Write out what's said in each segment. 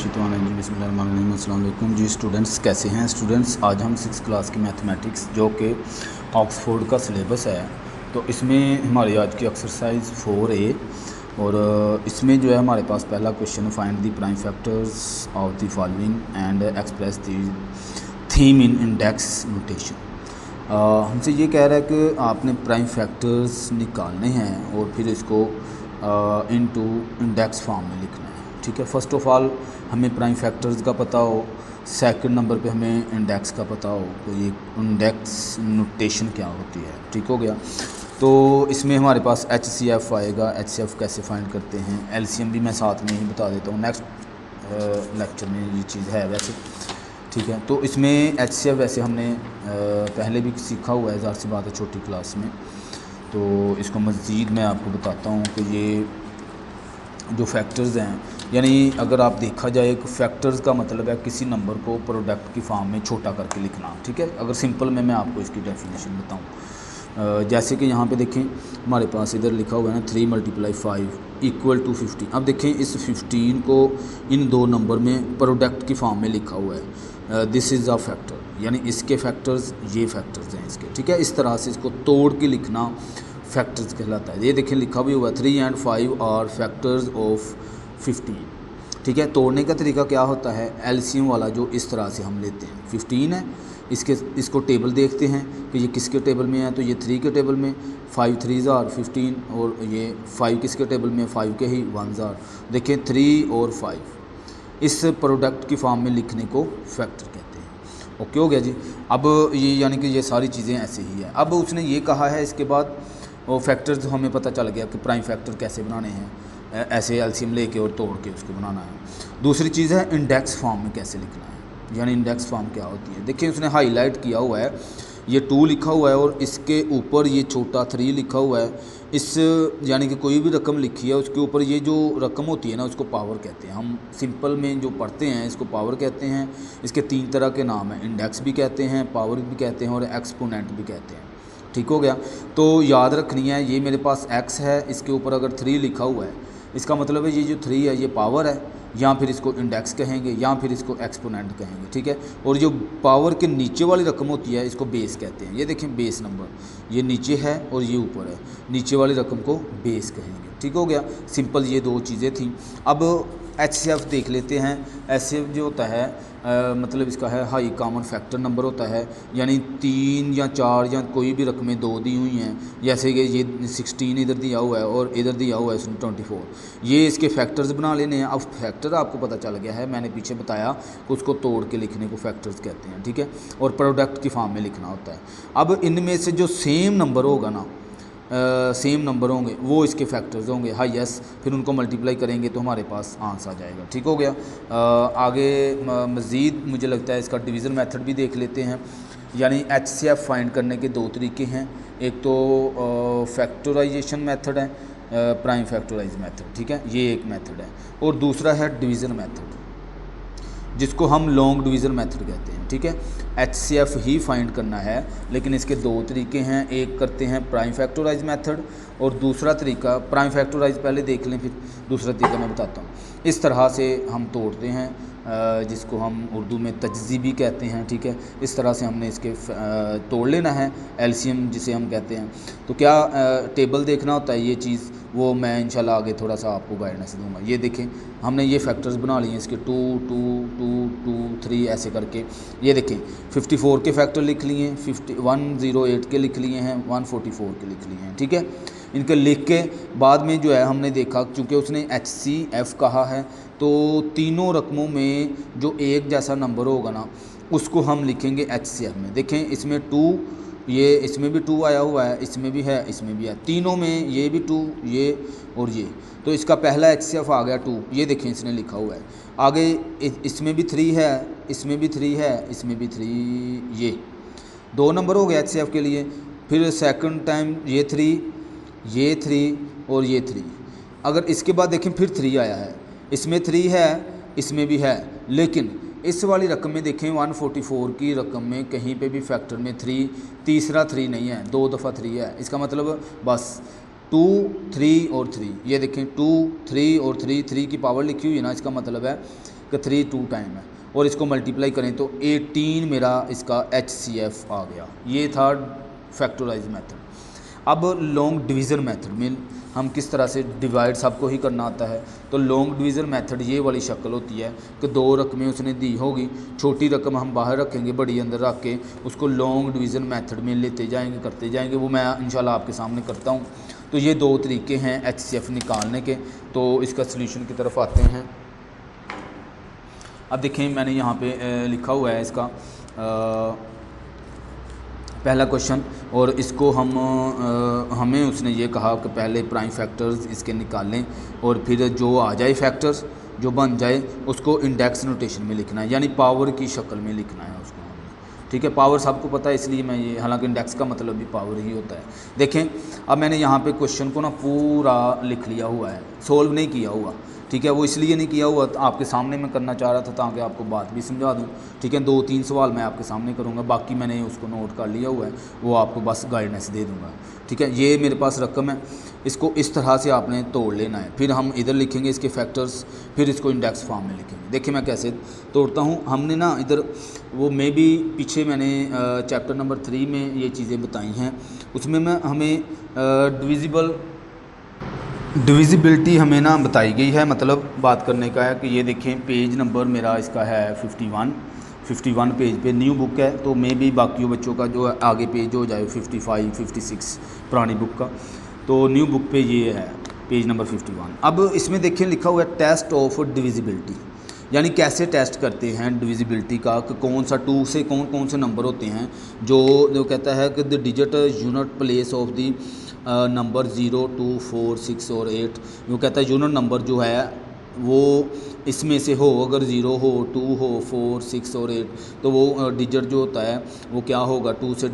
बिस्मिल्लाहिर्रहमानिर्रहीम। जी स्टूडेंट्स, कैसे हैं स्टूडेंट्स। आज हम 6 क्लास की मैथमेटिक्स जो कि ऑक्सफोर्ड का सिलेबस है, तो इसमें हमारी आज की एक्सरसाइज 4A और इसमें जो है हमारे पास पहला question, find the prime factors of the following and express the theme in index notation. हमसे ये कह रहा है कि आपने प्राइम फैक्टर्स निकालने हैं और फिर इसको इनटू इंडेक्स फॉर्म में लिखना है। ठीक है, फ़र्स्ट ऑफ़ ऑल हमें प्राइम फैक्टर्स का पता हो, सेकंड नंबर पे हमें इंडेक्स का पता हो, तो ये इंडेक्स नोटेशन क्या होती है। ठीक हो गया। तो इसमें हमारे पास HCF आएगा। HCF कैसे फाइंड करते हैं, LCM भी मैं साथ में ही बता देता हूँ, नेक्स्ट लेक्चर में ये चीज़ है वैसे। ठीक है, तो इसमें HCF वैसे हमने पहले भी सीखा हुआ है, ज़ाहिर सी बात है छोटी क्लास में। तो इसको मज़ीद मैं आपको बताता हूँ कि ये जो फैक्टर्स हैं, यानी अगर आप देखा जाए कि फैक्टर्स का मतलब है किसी नंबर को प्रोडक्ट की फॉर्म में छोटा करके लिखना। ठीक है, अगर सिंपल में मैं आपको इसकी डेफिनेशन बताऊं, जैसे कि यहाँ पे देखें हमारे पास इधर लिखा हुआ है ना 3 × 5 = 15। अब देखें इस 15 को इन दो नंबर में प्रोडक्ट की फॉर्म में लिखा हुआ है। दिस इज़ अ फैक्टर, यानी इसके फैक्टर्स ये फैक्टर्स हैं इसके। ठीक है, इस तरह से इसको तोड़ के लिखना फैक्टर्स कहलाता है। ये देखें लिखा भी हुआ 3 and 5 आर फैक्टर्स ऑफ 15। ठीक है, तोड़ने का तरीका क्या होता है, LCM वाला जो इस तरह से हम लेते हैं। 15 है, इसको टेबल देखते हैं कि ये किसके टेबल में है, तो ये 3 के टेबल में, 5 3s are 15, और ये 5 किसके टेबल में, 5 के ही 1s are। देखें 3 और 5 इस प्रोडक्ट की फॉर्म में लिखने को फैक्टर कहते हैं। ओके हो गया जी। अब ये यानी कि ये सारी चीज़ें ऐसे ही है। अब उसने ये कहा है, इसके बाद वो फैक्टर्स हमें पता चल गया कि प्राइम फैक्टर कैसे बनाने हैं, ऐसे LCM लेके और तोड़ के उसको बनाना है। दूसरी चीज़ है इंडेक्स फॉर्म में कैसे लिखना है, यानी इंडेक्स फॉर्म क्या होती है। देखिए उसने हाईलाइट किया हुआ है, ये 2 लिखा हुआ है और इसके ऊपर ये छोटा 3 लिखा हुआ है। इस यानी कि कोई भी रकम लिखी है उसके ऊपर ये जो रकम होती है ना उसको पावर कहते हैं। हम सिंपल में जो पढ़ते हैं इसको पावर कहते हैं। इसके 3 तरह के नाम हैं, इंडेक्स भी कहते हैं, पावर भी कहते हैं और एक्सपोनेंट भी कहते हैं। ठीक हो गया। तो याद रखनी है, ये मेरे पास x है, इसके ऊपर अगर 3 लिखा हुआ है, इसका मतलब है ये जो 3 है ये पावर है, या फिर इसको इंडेक्स कहेंगे या फिर इसको एक्सपोनेंट कहेंगे। ठीक है, और जो पावर के नीचे वाली रकम होती है इसको बेस कहते हैं। ये देखें बेस नंबर, ये नीचे है और ये ऊपर है, नीचे वाली रकम को बेस कहेंगे। ठीक हो गया, सिंपल ये 2 चीज़ें थी। अब HCF देख लेते हैं। HCF जो होता है मतलब इसका है हाई कॉमन फैक्टर नंबर होता है, यानी 3 या 4 या कोई भी रकमें 2 दी हुई हैं, जैसे कि ये 16 इधर दिया हुआ है और इधर दिया हुआ है 24, ये इसके फैक्टर्स बना लेने हैं। अब फैक्टर आपको पता चल गया है, मैंने पीछे बताया कि उसको तोड़ के लिखने को फैक्टर्स कहते हैं। ठीक है, और प्रोडक्ट की फॉर्म में लिखना होता है। अब इनमें से जो सेम नंबर होगा ना, सेम नंबर होंगे वो इसके फैक्टर्स होंगे हाईएस्ट, फिर उनको मल्टीप्लाई करेंगे तो हमारे पास आंसर आ जाएगा। ठीक हो गया। आगे मज़ीद मुझे लगता है इसका डिवीज़न मेथड भी देख लेते हैं। यानी HCF फाइंड करने के 2 तरीके हैं, एक तो फैक्टराइजेशन मेथड है, प्राइम फैक्टराइज मेथड। ठीक है, ये एक मेथड है, और दूसरा है डिवीज़न मेथड जिसको हम लॉन्ग डिवीज़न मेथड कहते हैं। ठीक है, HCF ही फाइंड करना है, लेकिन इसके 2 तरीके हैं। एक करते हैं प्राइम फैक्टराइज मेथड और दूसरा तरीका, प्राइम फैक्टराइज पहले देख लें फिर दूसरा तरीका मैं बताता हूँ। इस तरह से हम तोड़ते हैं, जिसको हम उर्दू में तज्ज़ीबी कहते हैं। ठीक है, इस तरह से हमने इसके तोड़ लेना है, LCM जिसे हम कहते हैं। तो क्या टेबल देखना होता है, ये चीज़ वो मैं इंशाल्लाह आगे थोड़ा सा आपको गाइडेंस दूंगा। ये देखें हमने ये फैक्टर्स बना लिए इसके 2 2 2 2 3 ऐसे करके। ये देखें 54 के फैक्टर लिख लिए, 108 के लिख लिए हैं, 144 के लिख लिए हैं। ठीक है, इनके लिख के बाद में जो है हमने देखा, क्योंकि उसने HCF कहा है, तो तीनों रकमों में जो एक जैसा नंबर होगा ना उसको हम लिखेंगे HCF में। देखें इसमें 2, ये इसमें भी 2 आया हुआ है, इसमें भी है, इसमें भी है, तीनों में ये भी 2, ये और ये, तो इसका पहला HCF आ गया 2। ये देखें इसने लिखा हुआ है। आगे इसमें भी 3 है, इसमें भी 3 है, इसमें भी 3, ये 2 नंबर हो गए HCF के लिए। फिर सेकंड टाइम ये 3, ये 3 और ये 3। अगर इसके बाद देखें फिर 3 आया है, इसमें 3 है, इसमें भी है, लेकिन इस वाली रकम में देखें 144 की रकम में कहीं पे भी फैक्टर में 3, तीसरा 3 नहीं है, 2 दफ़ा 3 है। इसका मतलब बस 2 3 और 3, ये देखें 2 3 और 3 की पावर लिखी हुई है ना, इसका मतलब है कि 3 2 टाइम है, और इसको मल्टीप्लाई करें तो 18 मेरा इसका HCF आ गया। ये था फैक्टराइज मेथड। अब लॉन्ग डिवीज़न मेथड में हम किस तरह से डिवाइड सबको ही करना आता है। तो लॉन्ग डिवीज़न मेथड ये वाली शक्ल होती है कि 2 रकमें उसने दी होगी, छोटी रकम हम बाहर रखेंगे, बड़ी अंदर रख के उसको लॉन्ग डिवीज़न मेथड में लेते जाएंगे, करते जाएंगे। वो मैं इंशाल्लाह आपके सामने करता हूँ। तो ये 2 तरीके हैं HCF निकालने के। तो इसका सलूशन की तरफ आते हैं। अब देखें मैंने यहाँ पे लिखा हुआ है इसका पहला क्वेश्चन, और इसको हमें उसने ये कहा कि पहले प्राइम फैक्टर्स इसके निकालें और फिर जो आ जाए फैक्टर्स जो बन जाए उसको इंडेक्स नोटेशन में लिखना है, यानी पावर की शक्ल में लिखना है उसको हमने। ठीक है, पावर सबको पता है, इसलिए मैं ये, हालांकि इंडेक्स का मतलब भी पावर ही होता है। देखें अब मैंने यहाँ पे क्वेश्चन को ना पूरा लिख लिया हुआ है, सोल्व नहीं किया हुआ। ठीक है, वो इसलिए नहीं किया हुआ, तो आपके सामने मैं करना चाह रहा था ताकि आपको बात भी समझा दूं। ठीक है, 2-3 सवाल मैं आपके सामने करूंगा, बाकी मैंने उसको नोट कर लिया हुआ है, वो आपको बस गाइडेंस दे दूंगा। ठीक है, ये मेरे पास रकम है, इसको इस तरह से आपने तोड़ लेना है। फिर हम इधर लिखेंगे इसके फैक्टर्स, फिर इसको इंडेक्स फॉर्म में लिखेंगे। देखिए मैं कैसे तोड़ता हूँ। हमने ना इधर वो मे भी पीछे मैंने चैप्टर नंबर 3 में ये चीज़ें बताई हैं, उसमें मैं हमें डिविजिबिलिटी हमें ना बताई गई है, मतलब बात करने का है कि ये देखें पेज नंबर मेरा इसका है 51 पेज पे न्यू बुक है, तो मे भी बाकी बच्चों का जो आगे पेज हो जाए 55 56 पुरानी बुक का, तो न्यू बुक पे ये है पेज नंबर 51। अब इसमें देखें लिखा हुआ है टेस्ट ऑफ डिविजिबिलिटी, यानी कैसे टेस्ट करते हैं डिविजिबिलिटी का, कि कौन सा 2 से कौन कौन से नंबर होते हैं जो कहता है कि the digit unit place of the number 0 2 4 6 और 8। वो कहता है यूनिट नंबर जो है वो इसमें से हो, अगर 0 हो 2 हो 4 6 और 8, तो वो डिजिट जो होता है वो क्या होगा, 2 से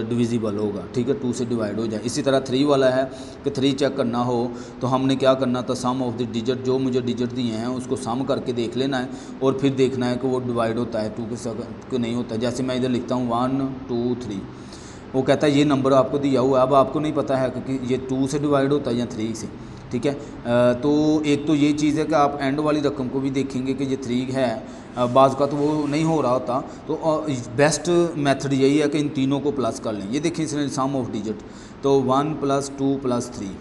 डिविजिबल होगा। ठीक है, 2 से डिवाइड हो जाए। इसी तरह 3 वाला है कि 3 चेक करना हो तो हमने क्या करना था, सम ऑफ द डिजिट, जो मुझे डिजिट दिए हैं उसको सम करके देख लेना है और फिर देखना है कि वो डिवाइड होता है 2 के साथ कि नहीं होता। जैसे मैं इधर लिखता हूँ 1 2 3, वो कहता है ये नंबर आपको दिया हुआ है, अब आपको नहीं पता है कि ये 2 से डिवाइड होता है या 3 से। ठीक है, तो एक तो ये चीज़ है कि आप एंड वाली रकम को भी देखेंगे कि ये 3 है, बाज़ का तो वो नहीं हो रहा होता, तो बेस्ट मेथड यही है कि इन तीनों को प्लस कर लें। ये देखिए इसने सम ऑफ डिजिट, तो 1 + 2 + 3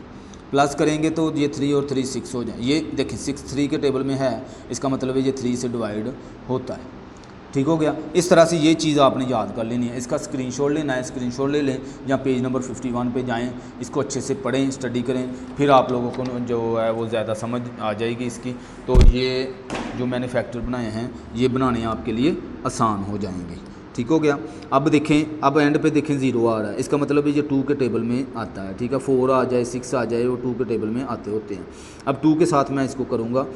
प्लस करेंगे तो ये 3 और 3 6 हो जाए। ये देखिए 6 3 के टेबल में है, इसका मतलब है ये 3 से डिवाइड होता है। ठीक हो गया। इस तरह से ये चीज़ आपने याद कर लेनी है। इसका स्क्रीनशॉट लेना है, स्क्रीनशॉट ले लें या पेज नंबर 51 पे जाएं, इसको अच्छे से पढ़ें, स्टडी करें, फिर आप लोगों को जो है वो ज़्यादा समझ आ जाएगी इसकी। तो ये जो मैंने फैक्टर बनाए हैं ये बनाने आपके लिए आसान हो जाएंगे। ठीक हो गया। अब देखें, अब एंड पे देखें 0 आ रहा है, इसका मतलब है ये 2 के टेबल में आता है। ठीक है, 4 आ जाए 6 आ जाए वो 2 के टेबल में आते होते हैं। अब 2 के साथ मैं इसको करूँगा,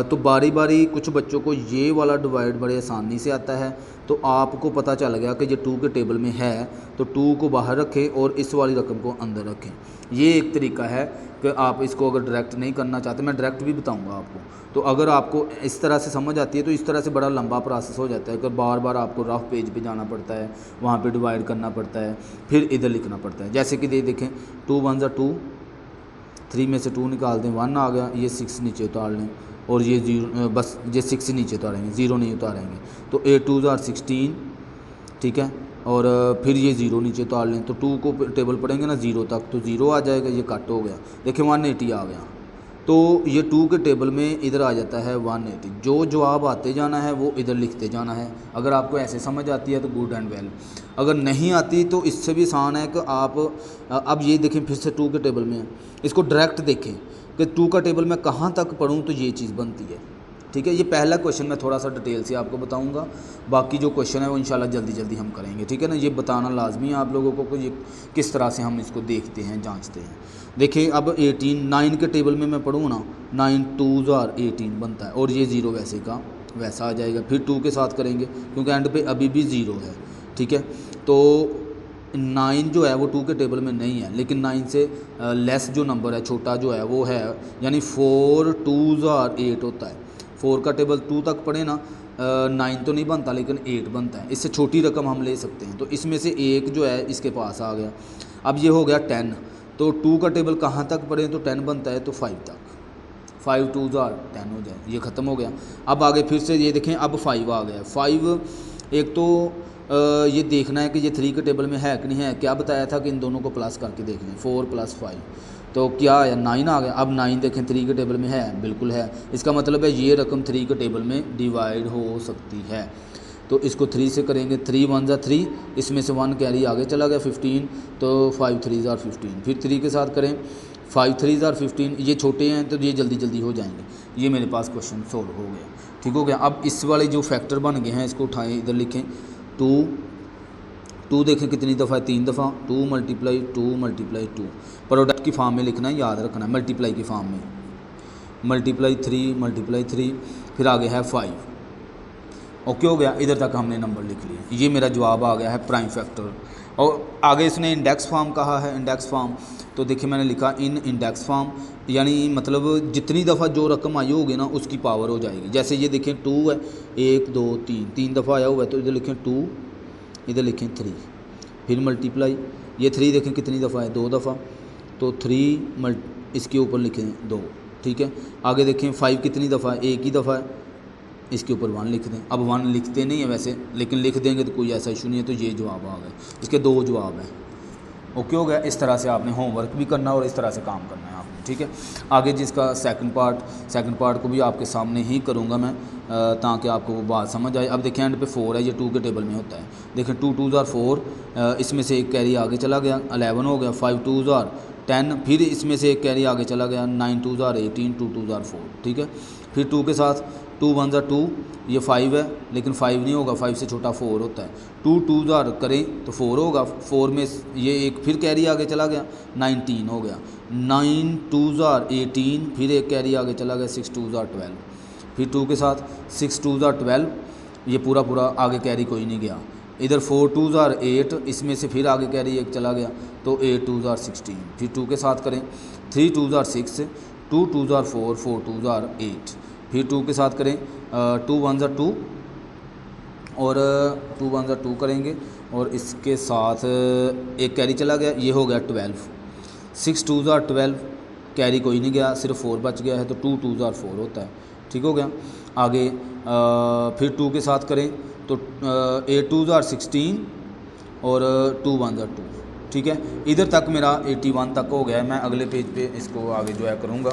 तो बारी बारी कुछ बच्चों को ये वाला डिवाइड बड़े आसानी से आता है, तो आपको पता चल गया कि ये 2 के टेबल में है, तो 2 को बाहर रखें और इस वाली रकम को अंदर रखें। ये एक तरीका है कि आप इसको अगर डायरेक्ट नहीं करना चाहते, मैं डायरेक्ट भी बताऊंगा आपको, तो अगर आपको इस तरह से समझ आती है तो इस तरह से बड़ा लंबा प्रोसेस हो जाता है कि बार बार आपको रफ पेज पे जाना पड़ता है, वहाँ पे डिवाइड करना पड़ता है, फिर इधर लिखना पड़ता है। जैसे कि ये देखें 2 1 = 2, 3 में से 2 निकाल दें 1 आ गया, ये 6 नीचे उतार लें और ये 0, बस ये 6 नीचे उतारेंगे, 0 नहीं उतारेंगे, तो 8 2 = 16। ठीक है, और फिर ये 0 नीचे उतार लें, तो 2 को टेबल पढ़ेंगे ना 0 तक, तो 0 आ जाएगा, ये कट हो गया। देखिए 180 आ गया, तो ये 2 के टेबल में इधर आ जाता है 180। जो जवाब आते जाना है वो इधर लिखते जाना है। अगर आपको ऐसे समझ आती है तो गुड एंड वेल, अगर नहीं आती तो इससे भी आसान है कि आप अब ये देखें फिर से 2 के टेबल में है, इसको डायरेक्ट देखें कि 2 का टेबल मैं कहाँ तक पढ़ूँ तो ये चीज़ बनती है। ठीक है, ये पहला क्वेश्चन मैं थोड़ा सा डिटेल से आपको बताऊंगा, बाकी जो क्वेश्चन है वो इंशाल्लाह जल्दी जल्दी हम करेंगे। ठीक है ना, ये बताना लाजमी है आप लोगों को कि ये किस तरह से हम इसको देखते हैं, जांचते हैं। देखिए अब 18 9 के टेबल में मैं पढ़ूँ ना, 9 2 = 18 बनता है, और ये 0 वैसे का वैसा आ जाएगा। फिर 2 के साथ करेंगे क्योंकि एंड पे अभी भी 0 है। ठीक है, तो 9 जो है वो 2 के टेबल में नहीं है, लेकिन 9 से लेस जो नंबर है, छोटा जो है वो है, यानी 4 2 = 8 होता है। 4 का टेबल 2 तक पढ़े ना, 9 तो नहीं बनता लेकिन 8 बनता है। इससे छोटी रकम हम ले सकते हैं, तो इसमें से एक जो है इसके पास आ गया। अब ये हो गया 10, तो 2 का टेबल कहाँ तक पढ़ें तो 10 बनता है, तो 5 तक, 5 2 10 हो जाए, ये ख़त्म हो गया। अब आगे फिर से ये देखें, अब 5 आ गया। 5 एक तो ये देखना है कि ये 3 के टेबल में है कि नहीं है। क्या बताया था कि इन दोनों को प्लस करके देख लें, 4 + 5 तो क्या आया, 9 आ गया। अब 9 देखें 3 के टेबल में है, बिल्कुल है। इसका मतलब है ये रकम 3 के टेबल में डिवाइड हो सकती है। तो इसको 3 से करेंगे, 3 1 ज़ा 3, इसमें से 1 कैरी आगे चला गया 15, तो 5 3 ज़ा 15। फिर 3 के साथ करें, 5 3 ज़ा 15, ये छोटे हैं तो ये जल्दी जल्दी हो जाएंगे। ये मेरे पास क्वेश्चन सोल्व हो गया, ठीक हो गया। अब इस वाले जो फैक्टर बन गए हैं इसको उठाएं, इधर लिखें 2 देखें कितनी दफ़ा है, 3 दफ़ा, 2 × 2 प्रोडक्ट की फॉर्म में लिखना है, याद रखना है, मल्टीप्लाई की फॉर्म में, मल्टीप्लाई 3 फिर आगे है 5। ओके हो गया, इधर तक हमने नंबर लिख लिए। ये मेरा जवाब आ गया है प्राइम फैक्टर। और आगे इसने इंडेक्स फॉर्म कहा है, इंडेक्स फॉर्म, तो देखिए मैंने लिखा इन इंडेक्स फॉर्म, यानी मतलब जितनी दफ़ा जो रकम आई होगी ना उसकी पावर हो जाएगी। जैसे ये देखें 2 है, 1 2 3 दफ़ा आया हुआ है, तो इधर लिखें 2, इधर लिखें 3, फिर मल्टीप्लाई, ये 3 देखें कितनी दफ़ा है, 2 दफ़ा, तो 3 इसके ऊपर लिखें 2, ठीक है। आगे देखें 5 कितनी दफ़ा है, एक ही दफ़ा है, इसके ऊपर 1 लिख दें। अब 1 लिखते नहीं है वैसे, लेकिन लिख देंगे तो कोई ऐसा इशू नहीं है। तो ये जवाब आ गया, इसके 2 जवाब हैं। ओके हो गया। इस तरह से आपने होमवर्क भी करना और इस तरह से काम करना है आपने, ठीक है। आगे जिसका सेकंड पार्ट को भी आपके सामने ही करूँगा मैं, ताकि आपको वो बात समझ आए। अब देखें एंड पे 4 है, ये 2 के टेबल में होता है। देखें 2 2 ज़ार 4, इसमें से एक कैरी आगे चला गया, 11 हो गया। 5 2 ज़ार 10, फिर इसमें से एक कैरी आगे चला गया, 9 2 ज़ार 18, 2 2 ज़ार 4, ठीक है। फिर 2 के साथ 2 1 ज़ार 2, ये 5 है, लेकिन 5 नहीं होगा, 5 से छोटा 4 होता है। 2 2 ज़ार करें तो 4 होगा, 4 में ये एक फिर कैरी आगे चला गया, 19 हो गया। 9 2 ज़ार 18, फिर एक कैरी आगे चला गया, 6 2 ज़ार 12, फिर 2 के साथ 6 2 ज़ार 12, ये पूरा आगे कैरी कोई नहीं गया। इधर 4 2 ज़ार 8, इसमें से फिर आगे कैरी एक चला गया, तो 8 2 ज़ार 16, फिर 2 के साथ करें 3 2 ज़ार 6, 2 2 ज़ार 4, 4 2 ज़ार 8, फिर 2 के साथ करें 2 1 ज़ार 2, और 2 1 ज़ार 2 करेंगे, और इसके साथ एक कैरी चला गया, ये हो गया 12। 6 2 ज़ार 12, कैरी कोई नहीं गया, सिर्फ 4 बच गया है, तो 2 2 ज़ार 4 होता है, ठीक हो गया। आगे फिर 2 के साथ करें तो 8 2 ज़ार 16, और 2 1 ज़ार 2, ठीक है। इधर तक मेरा 81 तक हो गया है। मैं अगले पेज पे इसको आगे जो है करूँगा,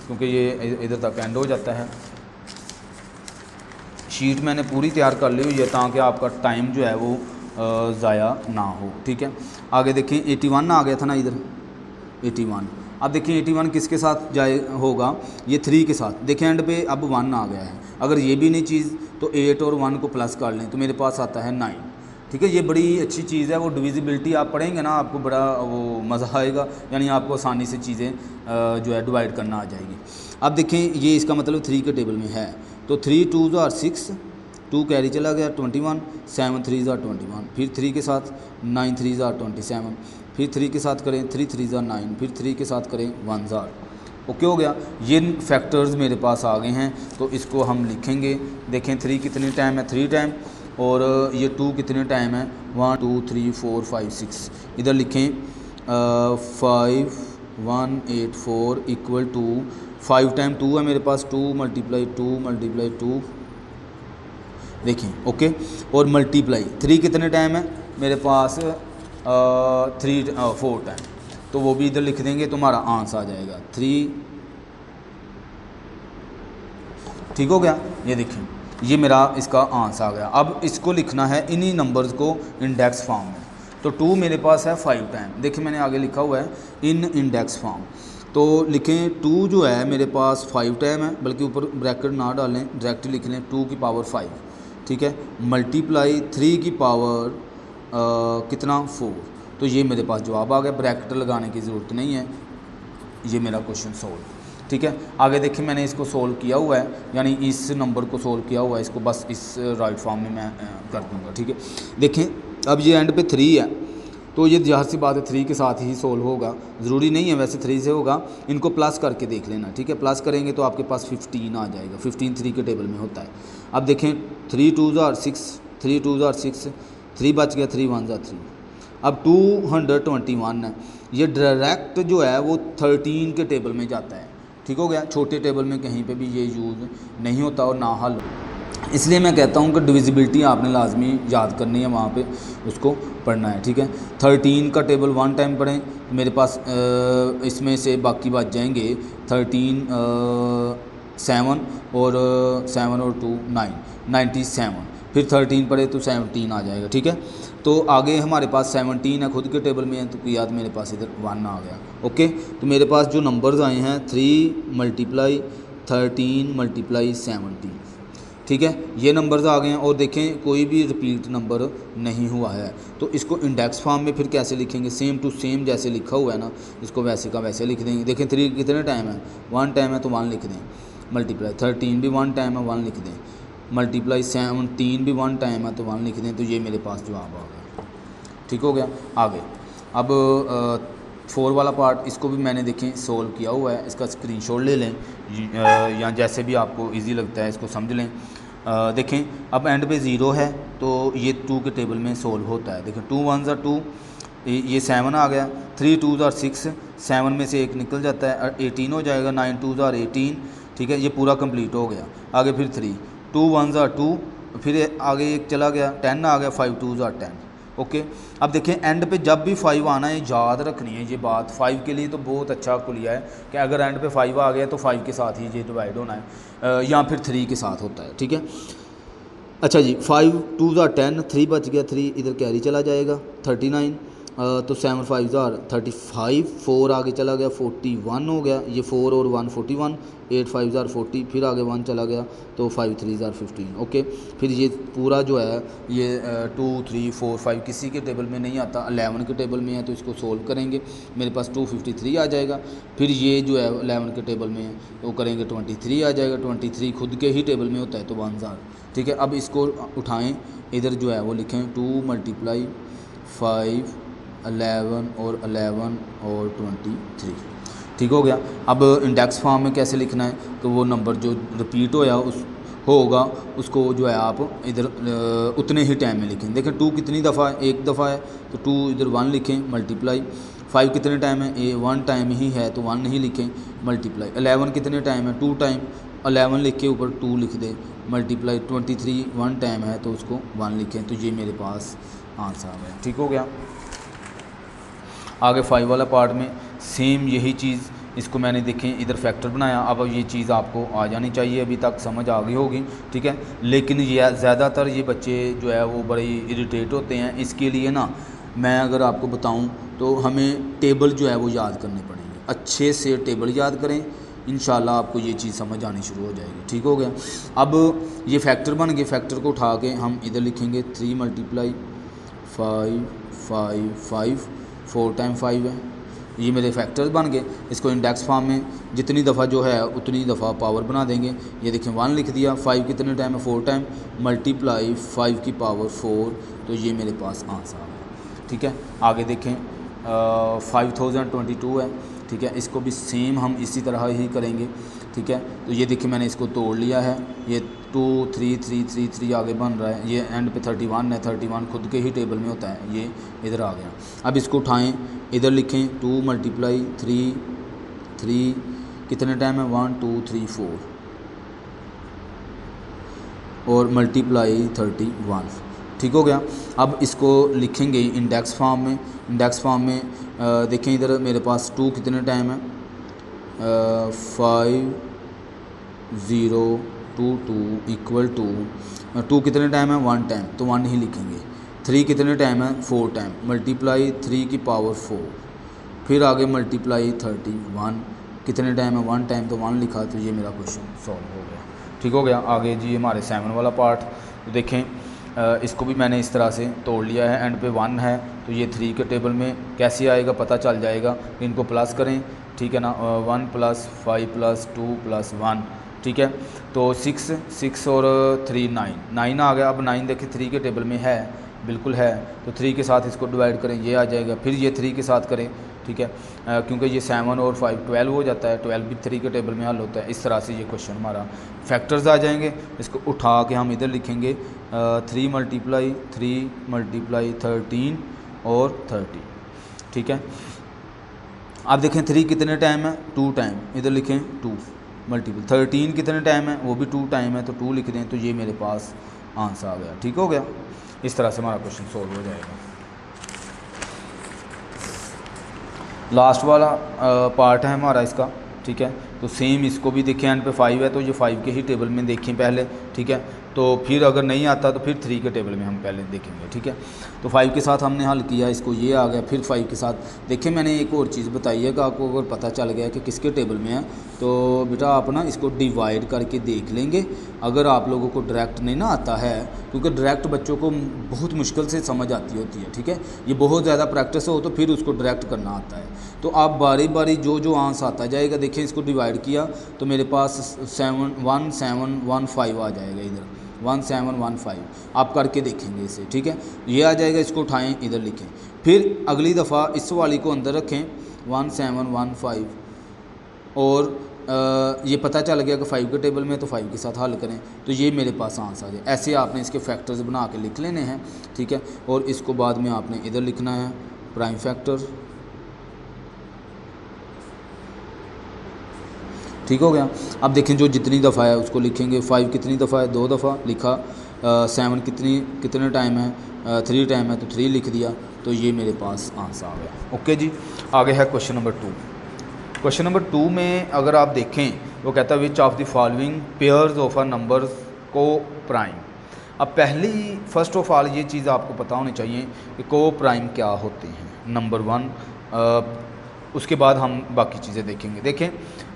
क्योंकि ये इधर तक एंड हो जाता है। शीट मैंने पूरी तैयार कर ली हुई है ताकि आपका टाइम जो है वो ज़ाया ना हो, ठीक है। आगे देखें 81 आ गया था ना इधर, 81। अब देखिए 81 किसके साथ जाए होगा, ये 3 के साथ। देखें एंड पे अब 1 आ गया है। अगर ये भी नहीं चीज़ तो 8 और 1 को प्लस कर लें तो मेरे पास आता है 9, ठीक है। ये बड़ी अच्छी चीज़ है, वो डिविजिबिलिटी आप पढ़ेंगे ना, आपको बड़ा वो मज़ा आएगा, यानी आपको आसानी से चीज़ें जो है डिवाइड करना आ जाएगी। अब देखें ये इसका मतलब 3 के टेबल में है, तो 3 2 ज़ार 6, 2 कैरी चला गया 21, 7 3 ज़ार 21, फिर 3 के साथ 9 3 ज़ार 27, फिर 3 के साथ करें 3 3 ज़ार 9, फिर 3 के साथ करें 1 ज़ार। ओके हो गया। ये फैक्टर्स मेरे पास आ गए हैं, तो इसको हम लिखेंगे। देखें 3 कितने टाइम है, 3 टाइम, और ये 2 कितने टाइम है, 1 2 3 4 5 6। इधर लिखें 5 1 8 4 इक्वल टू 5 टाइम 2 है मेरे पास, 2 × 2 देखें, ओके। और मल्टीप्लाई 3 कितने टाइम है मेरे पास, 4 टाइम, तो वो भी इधर लिख देंगे तो हमारा आंसर आ जाएगा 3, ठीक हो गया। ये देखें ये मेरा इसका आंसर आ गया। अब इसको लिखना है इन्हीं नंबर्स को इंडेक्स फॉर्म में, तो 2 मेरे पास है 5 टाइम। देखिए मैंने आगे लिखा हुआ है इन इंडेक्स फॉर्म, तो लिखें 2 जो है मेरे पास 5 टाइम है, बल्कि ऊपर ब्रैकेट ना डालें, डायरेक्ट लिख लें 2 की पावर 5, ठीक है, मल्टीप्लाई 3 की पावर कितना 4, तो ये मेरे पास जवाब आ गया। ब्रैकेट लगाने की ज़रूरत नहीं है, ये मेरा क्वेश्चन सोल्व, ठीक है। आगे देखिए मैंने इसको सोल्व किया हुआ है, यानी इस नंबर को सोल्व किया हुआ है, इसको बस इस राइट फॉर्म में मैं कर दूँगा, ठीक है। देखें अब ये एंड पे 3 है, तो ये ज़ाहिर सी बात है 3 के साथ ही सोल्व होगा, ज़रूरी नहीं है वैसे 3 से होगा, इनको प्लस करके देख लेना, ठीक है। प्लस करेंगे तो आपके पास 15 आ जाएगा, 15 3 के टेबल में होता है। अब देखें 3 2 ज़ार 6, 3 2 ज़ार 6, 3 बच गया, 3 1 ज़ार 3। अब 221 है, ये डायरेक्ट जो है वो 13 के टेबल में जाता है। ठीक हो गया, छोटे टेबल में कहीं पे भी ये यूज़ नहीं होता और ना हल। इसलिए मैं कहता हूँ कि डिविजिबिलिटी आपने लाजमी याद करनी है, वहाँ पे उसको पढ़ना है। ठीक है, 13 का टेबल 1 टाइम पढ़ें तो मेरे पास इसमें से बाकी बच जाएंगे 13 7 और 7 और 2 9 97, फिर 13 पढ़े तो 17 आ जाएगा। ठीक है, तो आगे हमारे पास 17 है, खुद के टेबल में है, तो किया तो मेरे पास इधर 1 आ गया। ओके, तो मेरे पास जो नंबर्स आए हैं 3 मल्टीप्लाई 13 मल्टीप्लाई 17। ठीक है, ये नंबर्स आ गए हैं और देखें कोई भी रिपीट नंबर नहीं हुआ है। तो इसको इंडेक्स फॉर्म में फिर कैसे लिखेंगे, सेम टू सेम जैसे लिखा हुआ है ना, इसको वैसे का वैसे लिख देंगे। देखें 3 कितने टाइम है, 1 टाइम है तो 1 लिख दें, मल्टीप्लाई 13 भी 1 टाइम है 1 लिख दें, मल्टीप्लाई 17 भी 1 टाइम है तो 1 लिख दें। तो ये मेरे पास जवाब आ गया। ठीक हो गया, आगे अब 4 वाला पार्ट, इसको भी मैंने देखें सोल्व किया हुआ है, इसका स्क्रीनशॉट ले लें या जैसे भी आपको इजी लगता है इसको समझ लें। देखें अब एंड पे 0 है तो ये 2 के टेबल में सोल्व होता है। देखें 2 1 2, ये 7 आ गया, 3 2 6, 7 में से 1 निकल जाता है 18 हो जाएगा, 9 2 18। ठीक है, ये पूरा कंप्लीट हो गया। आगे फिर 3 2 1 2, फिर आगे एक चला गया 10 आ गया, 5 2 10। ओके, अब देखें एंड पे जब भी 5 आना है, याद रखनी है ये बात। 5 के लिए तो बहुत अच्छा खुलिया है कि अगर एंड पे 5 आ गया तो 5 के साथ ही ये डिवाइड होना है या फिर 3 के साथ होता है। ठीक है, अच्छा जी, 5 2 10, 3 बच गया, 3 इधर कैरी चला जाएगा 39, तो 7 5 35, 4 आगे चला गया 41 हो गया, ये 4 और 1 41, 8 5 40, फिर आगे 1 चला गया तो 5 3 15। ओके, फिर ये पूरा जो है ये 2 3 4 5 किसी के टेबल में नहीं आता, 11 के टेबल में है तो इसको सोल्व करेंगे, मेरे पास 253 आ जाएगा। फिर ये जो है 11 के टेबल में है तो करेंगे 23 आ जाएगा, 23 खुद के ही टेबल में होता है तो 1000। ठीक है, अब इसको उठाएँ, इधर जो है वो लिखें 2 मल्टीप्लाई 5 11 और 11 और 23। ठीक हो गया। अब इंडेक्स फॉर्म में कैसे लिखना है, तो वो नंबर जो रिपीट होगा उसको जो है आप इधर उतने ही टाइम में लिखें। देखें 2 कितनी दफ़ा है, एक दफ़ा है तो 2 इधर 1 लिखें, मल्टीप्लाई 5 कितने टाइम है, 1 टाइम ही है तो 1 नहीं लिखें, मल्टीप्लाई 11 कितने टाइम है, 2 टाइम, 11 लिख के ऊपर 2 लिख दें, मल्टीप्लाई 23 1 टाइम है तो उसको 1 लिखें। तो ये मेरे पास आंसर आ गया। ठीक हो गया, आगे 5 वाला पार्ट में सेम यही चीज़, इसको मैंने देखें इधर फैक्टर बनाया। अब ये चीज़ आपको आ जानी चाहिए, अभी तक समझ आ गई होगी। ठीक है, लेकिन ये ज़्यादातर ये बच्चे जो है वो बड़े इरिटेट होते हैं। इसके लिए ना मैं अगर आपको बताऊं तो हमें टेबल जो है वो याद करने पड़ेंगे, अच्छे से टेबल याद करें, इंशाल्लाह आपको ये चीज़ समझ आनी शुरू हो जाएगी। ठीक हो गया, अब ये फैक्टर बन गए, फैक्टर को उठा के हम इधर लिखेंगे 3 मल्टीप्लाई 5 5 5, 4 टाइम 5 है, ये मेरे फैक्टर्स बन गए। इसको इंडेक्स फॉर्म में जितनी दफ़ा जो है उतनी दफ़ा पावर बना देंगे। ये देखें 1 लिख दिया, 5 कितने टाइम है 4 टाइम, मल्टीप्लाई 5 की पावर 4, तो ये मेरे पास आंसर आ गया। ठीक है, आगे देखें 5022 है। ठीक है, इसको भी सेम हम इसी तरह ही करेंगे। ठीक है, तो ये देखिए मैंने इसको तोड़ लिया है, ये 2 3 3 3 3 आगे बन रहा है, ये एंड पे 31 है, 31 खुद के ही टेबल में होता है, ये इधर आ गया। अब इसको उठाएं, इधर लिखें 2 मल्टीप्लाई 3 3 कितने टाइम है 1 2 3 4 और मल्टीप्लाई 31। ठीक हो गया, अब इसको लिखेंगे इंडेक्स फॉर्म में। इंडेक्स फॉर्म में देखें इधर मेरे पास 2 कितने टाइम है 5 0 2 2 इक्वल टू 2 कितने टाइम है 1 टाइम तो 1 ही लिखेंगे। 3 कितने टाइम है 4 टाइम, मल्टीप्लाई 3 की पावर 4, फिर आगे मल्टीप्लाई 31 कितने टाइम है 1 टाइम तो 1 लिखा, तो ये मेरा क्वेश्चन सॉल्व हो गया। ठीक हो गया, आगे जी हमारे 7 वाला पार्ट, तो देखें इसको भी मैंने इस तरह से तोड़ लिया है, एंड पे 1 है तो ये 3 के टेबल में कैसे आएगा पता चल जाएगा, इनको प्लस करें। ठीक है ना, 1 + 5 + 2 + 1। ठीक है, तो 6 6 और 3 9 9 आ गया। अब 9 देखिए 3 के टेबल में है, बिल्कुल है, तो 3 के साथ इसको डिवाइड करें, ये आ जाएगा। फिर ये 3 के साथ करें, ठीक है, क्योंकि ये 7 और 5 12 हो जाता है, 12 भी 3 के टेबल में हल होता है। इस तरह से ये क्वेश्चन हमारा फैक्टर्स आ जाएंगे। इसको उठा के हम इधर लिखेंगे 3 मल्टीप्लाई 13 और 30। ठीक है, आप देखें 3 कितने टाइम है, 2 टाइम, इधर लिखें 2 मल्टीपल। 13 कितने टाइम है, वो भी 2 टाइम है, तो 2 लिख दें, तो ये मेरे पास आंसर आ गया। ठीक हो गया, इस तरह से हमारा क्वेश्चन सोल्व हो जाएगा। लास्ट वाला पार्ट है हमारा इसका, ठीक है। तो सेम इसको भी देखें, एंड पे 5 है तो ये 5 के ही टेबल में देखें पहले, ठीक है। तो फिर अगर नहीं आता तो फिर 3 के टेबल में हम पहले देखेंगे, ठीक है। तो 5 के साथ हमने हल किया, इसको ये आ गया। फिर 5 के साथ देखें, मैंने एक और चीज़ बताई है कि आपको अगर पता चल गया कि किसके टेबल में है तो बेटा आप ना इसको डिवाइड करके देख लेंगे। अगर आप लोगों को डायरेक्ट नहीं ना आता है, क्योंकि डायरेक्ट बच्चों को बहुत मुश्किल से समझ आती होती है, ठीक है। ये बहुत ज़्यादा प्रैक्टिस हो तो फिर उसको डायरेक्ट करना आता है। तो आप बारी बारी जो आंसर आता जाएगा, देखें इसको डिवाइड किया तो मेरे पास 1715 आ जाएगा, इधर 1715 आप करके देखेंगे इसे, ठीक है। ये आ जाएगा, इसको उठाएं, इधर लिखें, फिर अगली दफ़ा इस वाली को अंदर रखें 1715 और ये पता चल गया कि 5 के टेबल में, तो 5 के साथ हल करें तो ये मेरे पास आंसर आ जाए। ऐसे आपने इसके फैक्टर्स बना के लिख लेने हैं, ठीक है। और इसको बाद में आपने इधर लिखना है प्राइम फैक्टर, ठीक हो गया। अब देखें जो जितनी दफ़ा है उसको लिखेंगे। 5 कितनी दफ़ा है, 2 दफ़ा लिखा। 7 कितने टाइम है, 3 टाइम है, तो 3 लिख दिया, तो ये मेरे पास आंसर आ गया। ओके जी, आगे है क्वेश्चन नंबर 2। क्वेश्चन नंबर 2 में अगर आप देखें वो कहता है which of the following pairs of a numbers को प्राइम। अब पहली फर्स्ट ऑफ ऑल ये चीज़ आपको पता होनी चाहिए कि को प्राइम क्या होते हैं, नंबर 1। उसके बाद हम बाकी चीज़ें देखेंगे। देखें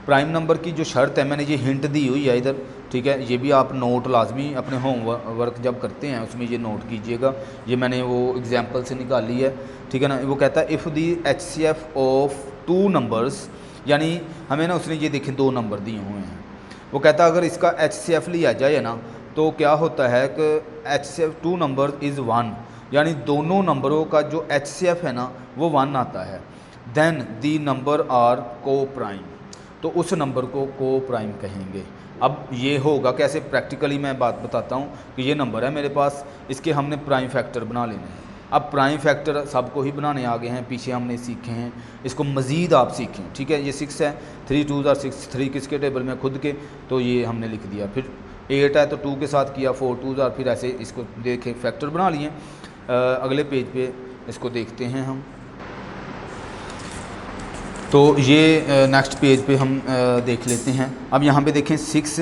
प्राइम नंबर की जो शर्त है, मैंने ये हिंट दी हुई है इधर, ठीक है। ये भी आप नोट लाजमी अपने होमवर्क जब करते हैं उसमें ये नोट कीजिएगा। ये मैंने वो एग्जांपल से निकाली है, ठीक है ना। वो कहता है if the HCF of 2 numbers, यानी हमें ना उसने ये देखें 2 नंबर दिए हुए हैं। वो कहता है अगर इसका HCF लिया जाए ना तो क्या होता है कि HCF 2 नंबर इज़ 1, यानी दोनों नंबरों का जो HCF है ना वो 1 आता है। देन दी नंबर आर को प्राइम, तो उस नंबर को प्राइम कहेंगे। अब ये होगा कैसे, प्रैक्टिकली मैं बात बताता हूँ कि ये नंबर है मेरे पास, इसके हमने प्राइम फैक्टर बना लेने हैं। अब प्राइम फैक्टर सबको ही बनाने आ गए हैं, पीछे हमने सीखे हैं, इसको मज़ीद आप सीखें, ठीक है। ये 6 है, 3 2 are 6, 3 किसके टेबल में, खुद के, तो ये हमने लिख दिया। फिर 8 है तो 2 के साथ किया, 4 2 are, फिर ऐसे इसको देखें फैक्टर बना लिए। अगले पेज पे इसको देखते हैं हम। तो ये नेक्स्ट पेज पे हम देख लेते हैं। अब यहाँ पे देखें 6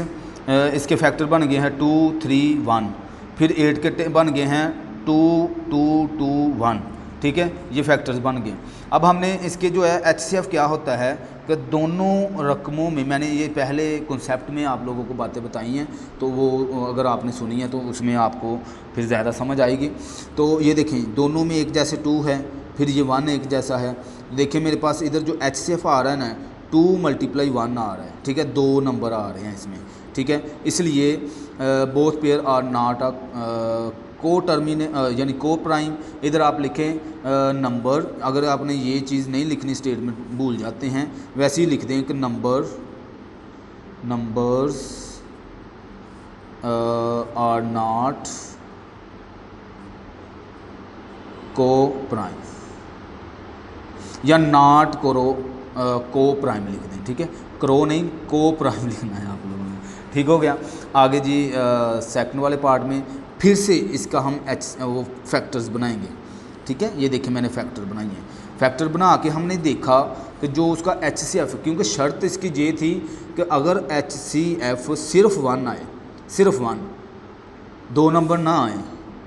इसके फैक्टर बन गए हैं 2 3 1, फिर 8 के बन गए हैं 2 2 2 1, ठीक है। ये फैक्टर्स बन गए। अब हमने इसके जो है HCF क्या होता है कि दोनों रकमों में, मैंने ये पहले कॉन्सेप्ट में आप लोगों को बातें बताई हैं, तो वो अगर आपने सुनी है तो उसमें आपको फिर ज़्यादा समझ आएगी। तो ये देखें दोनों में एक जैसे 2 है, फिर ये 1 एक जैसा है। देखिए मेरे पास इधर जो HCF आ रहा है ना 2 × 1 आ रहा है, ठीक है। 2 नंबर आ रहे हैं इसमें, ठीक है। इसलिए बोथ पेयर आर नॉट को यानी को प्राइम। इधर आप लिखें नंबर, अगर आपने ये चीज़ नहीं लिखनी, स्टेटमेंट भूल जाते हैं, वैसे ही लिख दें कि नंबर्स आर नॉट को प्राइम, या नॉट करो को प्राइम लिख दें, ठीक है। क्रो नहीं, को प्राइम लिखना है आप लोगों ने, ठीक हो गया। आगे जी सेकंड वाले पार्ट में फिर से इसका हम वो फैक्टर्स बनाएंगे, ठीक है। ये देखिए मैंने फैक्टर बनाई है। फैक्टर बना के हमने देखा कि जो उसका HCF, क्योंकि शर्त इसकी ये थी कि अगर HCF सिर्फ 1 आए, सिर्फ 1, 2 नंबर ना आए,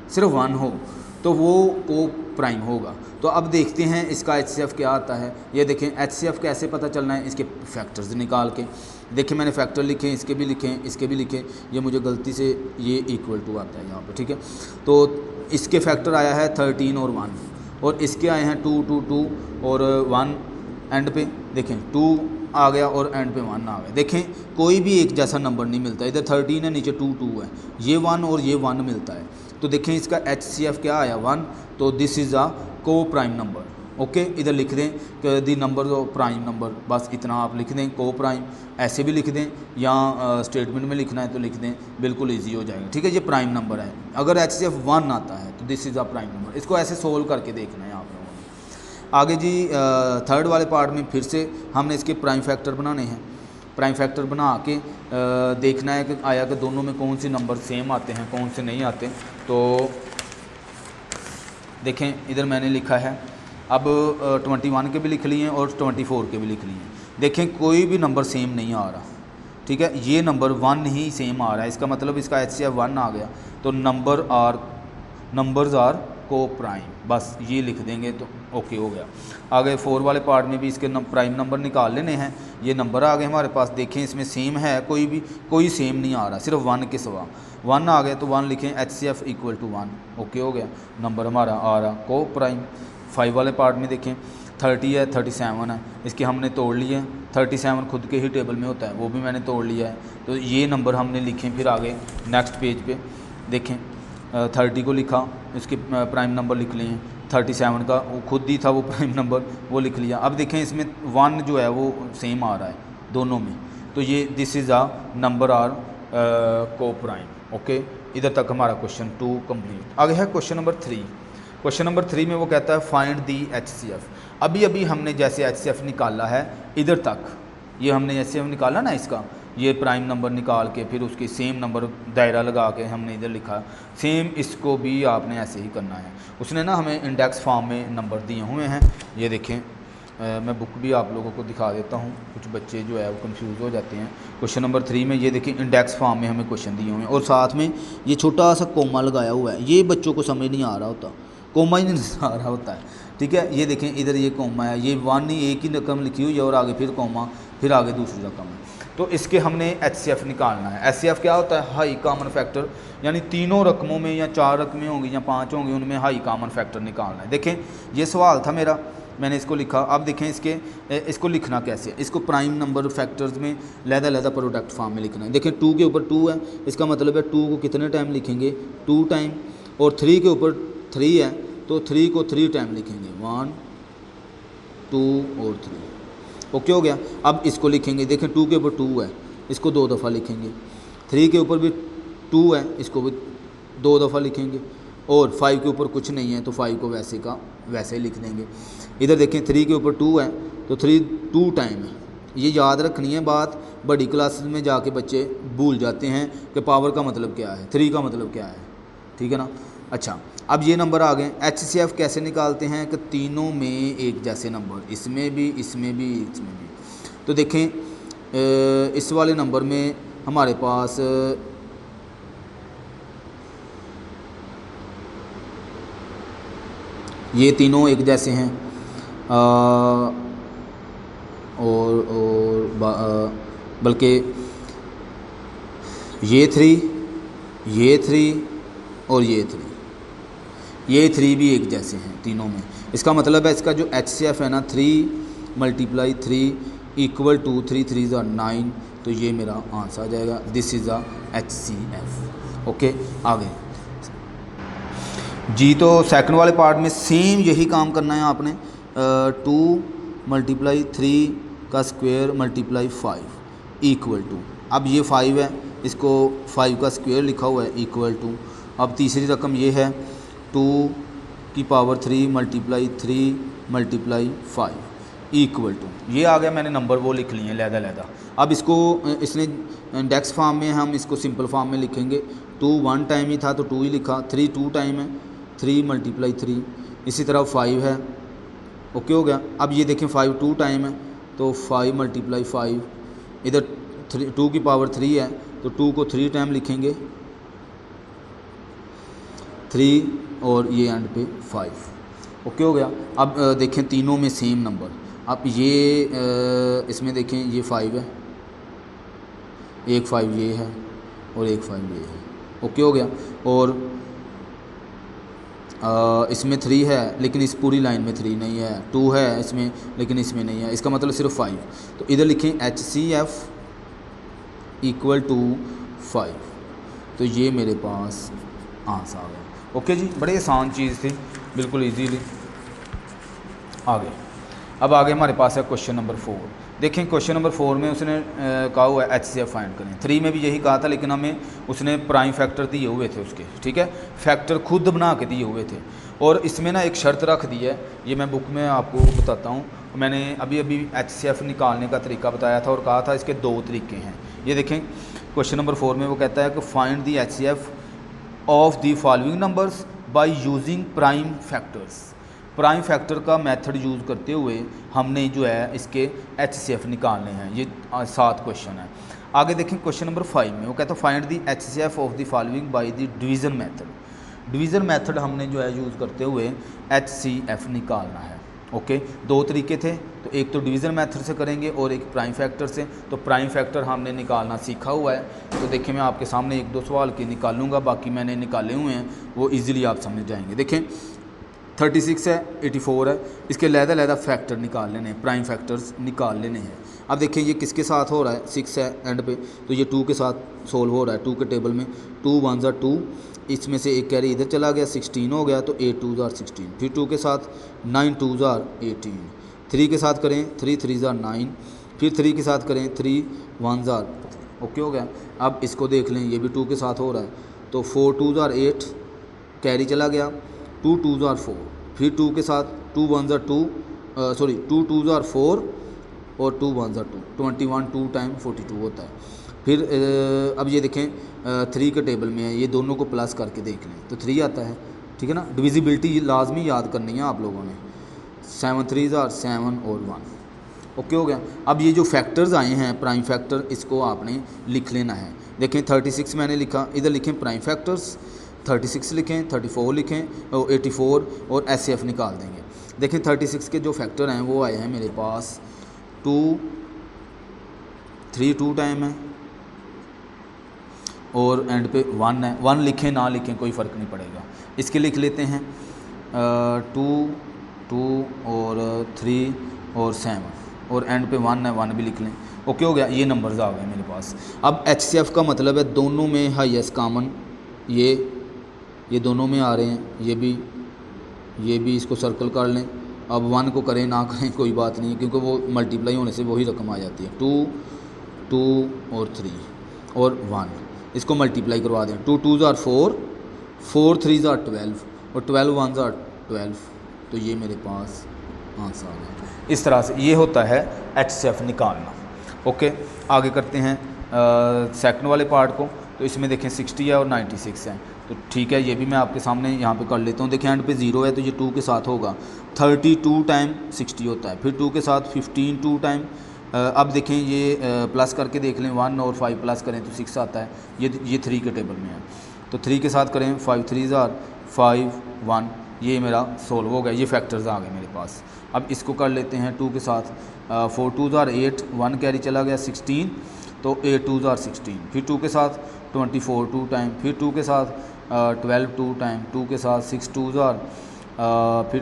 सिर्फ 1 हो, तो वो को प्राइम होगा। तो अब देखते हैं इसका HCF क्या आता है। ये देखें HCF कैसे पता चलना है, इसके फैक्टर्स निकाल के। देखिए मैंने फैक्टर लिखे, इसके भी लिखें, इसके भी लिखे, ये मुझे गलती से ये इक्वल टू आता है यहाँ पे, ठीक है। तो इसके फैक्टर आया है 13 और 1, और इसके आए हैं 2 2 2 और 1 एंड पे। देखें 2 आ गया और एंड पे 1 आ गया। देखें कोई भी एक जैसा नंबर नहीं मिलता, इधर 13 है, नीचे 2 2 है, ये 1 और ये 1 मिलता है। तो देखें इसका HCF क्या आया 1, तो दिस इज़ अ को प्राइम नंबर। ओके, इधर लिख दें कि the number of prime number, बस इतना आप लिख दें, को प्राइम ऐसे भी लिख दें, या स्टेटमेंट में लिखना है तो लिख दें, बिल्कुल इजी हो जाएगा, ठीक है। ये प्राइम नंबर है। अगर HCF 1 आता है तो this is a prime number. इसको ऐसे सोल्व करके देखना है आप लोगों ने। आगे जी थर्ड वाले पार्ट में फिर से हमने इसके प्राइम फैक्टर बनाने हैं। प्राइम फैक्टर बना के देखना है कि आया कि दोनों में कौन से नंबर सेम आते हैं, कौन से नहीं आते। तो देखें इधर मैंने लिखा है, अब 21 के भी लिख लिए हैं और 24 के भी लिख लिए हैं। देखें कोई भी नंबर सेम नहीं आ रहा, ठीक है, ये नंबर 1 ही सेम आ रहा है, इसका मतलब इसका HCF 1 आ गया। तो नंबर्स आर को प्राइम, बस ये लिख देंगे तो ओके हो गया। आगे 4 वाले पार्ट में भी इसके प्राइम नंबर निकाल लेने हैं। ये नंबर आ गए हमारे पास, देखें इसमें सेम है, कोई सेम नहीं आ रहा, सिर्फ 1 के सिवा 1 आ गया। तो 1 लिखें, HCF = 1, ओके हो गया, नंबर हमारा आ रहा को प्राइम। 5 वाले पार्ट में देखें 30 है, 37 है, इसके हमने तोड़ लिए। 37 खुद के ही टेबल में होता है, वो भी मैंने तोड़ लिया है। तो ये नंबर हमने लिखे। फिर आगे नेक्स्ट पेज पे देखें 30 को लिखा, इसके प्राइम नंबर लिख लिए। 37 का वो खुद ही था वो प्राइम नंबर, वो लिख लिया। अब देखें इसमें 1 जो है वो सेम आ रहा है दोनों में, तो ये this is a number are coprime, okay. इधर तक हमारा क्वेश्चन 2 कंप्लीट। आगे है क्वेश्चन नंबर 3। क्वेश्चन नंबर 3 में वो कहता है फाइंड दी HCF। अभी हमने जैसे HCF निकाला है इधर तक, ये हमने HCF निकाला ना इसका, ये प्राइम नंबर निकाल के फिर उसके सेम नंबर दायरा लगा के हमने इधर लिखा, सेम इसको भी आपने ऐसे ही करना है। उसने ना हमें इंडेक्स फॉर्म में नंबर दिए हुए हैं, ये देखें। मैं बुक भी आप लोगों को दिखा देता हूँ, कुछ बच्चे जो है वो कंफ्यूज हो जाते हैं। क्वेश्चन नंबर 3 में ये देखिए इंडेक्स फॉर्म में हमें क्वेश्चन दिए हुए हैं और साथ में ये छोटा सा कोमा लगाया हुआ है। ये बच्चों को समझ नहीं आ रहा होता, कोमा ही नहीं आ रहा होता है, ठीक है। ये देखें इधर ये कोमा है, ये 1 ही एक ही रकम लिखी हुई है और आगे फिर कोमा, फिर आगे दूसरी रकम है। तो इसके हमने HCF निकालना है। HCF क्या होता है? हाई कॉमन फैक्टर, यानी तीनों रकमों में या 4 रकमें होंगी या 5 होंगी, उनमें हाई कॉमन फैक्टर निकालना है। देखें ये सवाल था मेरा, मैंने इसको लिखा। अब देखें इसको लिखना कैसे है। इसको प्राइम नंबर फैक्टर्स में लहदा प्रोडक्ट फॉर्म में लिखना है। देखें 2 के ऊपर 2 है, इसका मतलब है 2 को कितने टाइम लिखेंगे? 2 टाइम। और 3 के ऊपर 3 है तो 3 को 3 टाइम लिखेंगे, 1 2 और 3, ओके हो गया। अब इसको लिखेंगे, देखें 2 के ऊपर 2 है, इसको 2 दफ़ा लिखेंगे। 3 के ऊपर भी 2 है, इसको भी 2 दफ़ा लिखेंगे। और 5 के ऊपर कुछ नहीं है तो 5 को वैसे का वैसे ही लिख देंगे। इधर देखें 3 के ऊपर 2 है तो 3 2 टाइम है। ये याद रखनी है बात, बड़ी क्लासेस में जाके बच्चे भूल जाते हैं कि पावर का मतलब क्या है, 3 का मतलब क्या है, ठीक है ना। अच्छा, अब ये नंबर आ गए। HCF कैसे निकालते हैं कि तीनों में एक जैसे नंबर, इसमें भी, इसमें भी, इसमें भी। तो देखें इस वाले नंबर में हमारे पास ये तीनों एक जैसे हैं और बल्कि ये 3 और ये 3 भी एक जैसे हैं तीनों में। इसका मतलब है इसका जो HCF है ना 3 × 3 = 3 3 × 9, तो ये मेरा आंसर आ जाएगा। This is a HCF, okay. आगे जी, तो सेकंड वाले पार्ट में सेम यही काम करना है आपने। 2 × 3 का स्क्वायर × 5 = अब ये 5 है, इसको 5 का स्क्वायर लिखा हुआ है = अब तीसरी रकम ये है 2 की पावर 3 × 3 × 5 = ये आ गया। मैंने नंबर वो लिख लिए हैं लहदा। अब इसको इसने इंडेक्स फॉर्म में, हम इसको सिंपल फॉर्म में लिखेंगे। 2 1 टाइम ही था तो 2 ही लिखा, 3 2 टाइम है, 3 × 3। इसी तरह 5 है, ओके हो गया। अब ये देखें 5 2 टाइम है तो 5 × 5, इधर 2 की पावर 3 है तो 2 को 3 टाइम लिखेंगे, 3 और ये एंड पे 5, ओके हो गया। अब देखें तीनों में सेम नंबर। अब ये इसमें देखें ये 5 है, एक 5 ये है और एक 5 ये है, ओके हो गया। और इसमें 3 है लेकिन इस पूरी लाइन में 3 नहीं है, 2 है इसमें लेकिन इसमें नहीं है, इसका मतलब सिर्फ 5। तो इधर लिखें HCF = 5, तो ये मेरे पास आंसर आ गया, ओके जी। बड़ी आसान चीज़ थी, बिल्कुल इजीली। आगे अब आगे हमारे पास है क्वेश्चन नंबर 4। देखें क्वेश्चन नंबर 4 में उसने कहा हुआ है HCF फाइंड करें। 3 में भी यही कहा था, लेकिन हमें उसने प्राइम फैक्टर दिए हुए थे उसके, ठीक है, फैक्टर खुद बना के दिए हुए थे। और इसमें ना एक शर्त रख दी है, ये मैं बुक में आपको बताता हूँ। मैंने अभी HCF निकालने का तरीका बताया था और कहा था इसके 2 तरीके हैं। ये देखें क्वेश्चन नंबर 4 में वो कहता है कि find the HCF of the following numbers by using prime factors. Prime factor का मेथड यूज़ करते हुए हमने जो है इसके HCF निकालने हैं। ये 7 क्वेश्चन है। आगे देखें क्वेश्चन नंबर 5 में वो कहता है find the HCF of the following by the division method. Division method हमने जो है यूज़ करते हुए HCF निकालना है। ओके, 2 तरीके थे, तो एक तो डिवीज़न मेथड से करेंगे और एक प्राइम फैक्टर से। तो प्राइम फैक्टर हमने निकालना सीखा हुआ है, तो देखिए मैं आपके सामने 1-2 सवाल के निकालूंगा, बाकी मैंने निकाले हुए हैं, वो इजीली आप समझ जाएंगे। देखें 36 है, 84 है, इसके लहदा फैक्टर निकाल लेने हैं, प्राइम फैक्टर्स निकाल लेने हैं। अब देखिए ये किसके साथ हो रहा है, 6 है एंड पे, तो ये 2 के साथ सोल्व हो रहा है। 2 के टेबल में 2 1 2, इसमें से एक कैरी इधर चला गया, 16 हो गया, तो 8 2 16। फिर 2 के साथ 9 2 18। 3 के साथ करें 3 3 9। फिर 3 के साथ करें 3 1 ओके हो गया। अब इसको देख लें, ये भी 2 के साथ हो रहा है, तो 4 2 8, कैरी चला गया, 2 2 4। फिर 2 के साथ 2 1 2 2 2 4 और 2 1 2, 21 2 टाइम 42 होता है। फिर अब ये देखें 3 के टेबल में है, ये दोनों को प्लस करके देख लें तो 3 आता है, ठीक है ना। डिविजिबिलिटी लाजमी याद करनी है आप लोगों ने। 7 3 7 और 1 ओके हो गया। अब ये जो फैक्टर्स आए हैं प्राइम फैक्टर, इसको आपने लिख लेना है। देखें 36 मैंने लिखा, इधर लिखें प्राइम फैक्टर्स, 36 लिखें, 34 लिखें और 84 और HCF निकाल देंगे। देखें 36 के जो फैक्टर हैं वो आए हैं मेरे पास 2 3 2 टाइम है और एंड पे 1 है। 1 लिखें ना लिखें कोई फ़र्क नहीं पड़ेगा। इसके लिख लेते हैं 2 2 और 3 और 7 और एंड पे 1 है, 1 भी लिख लें। ओके हो गया, ये नंबर्स आ गए मेरे पास। अब HCF का मतलब है दोनों में हाईएस्ट कॉमन, ये दोनों में आ रहे हैं, ये भी इसको सर्कल कर लें। अब 1 को करें ना करें कोई बात नहीं है, क्योंकि वो मल्टीप्लाई होने से वही रकम आ जाती है। 2 2 और 3 और 1, इसको मल्टीप्लाई करवा दें। 2 2 4, 4 3 12 और 12 1 12, तो ये मेरे पास आंसर आ गया। इस तरह से ये होता है HCF निकालना। ओके, आगे करते हैं सेकंड वाले पार्ट को। तो इसमें देखें 60 है और 96 है, तो ठीक है, ये भी मैं आपके सामने यहाँ पे कर लेता हूँ। देखिए एंड पे 0 है, तो ये 2 के साथ होगा, 32 टाइम 60 होता है। फिर 2 के साथ 15 2 टाइम। अब देखें ये प्लस करके देख लें, 1 और 5 प्लस करें तो 6 आता है। ये 3 के टेबल में है, तो 3 के साथ करें 5 3 5 1, ये मेरा सोल्व हो गया। ये फैक्टर्स आ गए मेरे पास। अब इसको कर लेते हैं 2 के साथ 4 2 8, 1 कैरी चला गया 16, तो 8 2 16। फिर 2 के साथ 24 2 टाइम, फिर 2 के साथ 12 2 टाइम, 2 के साथ 6 2 फिर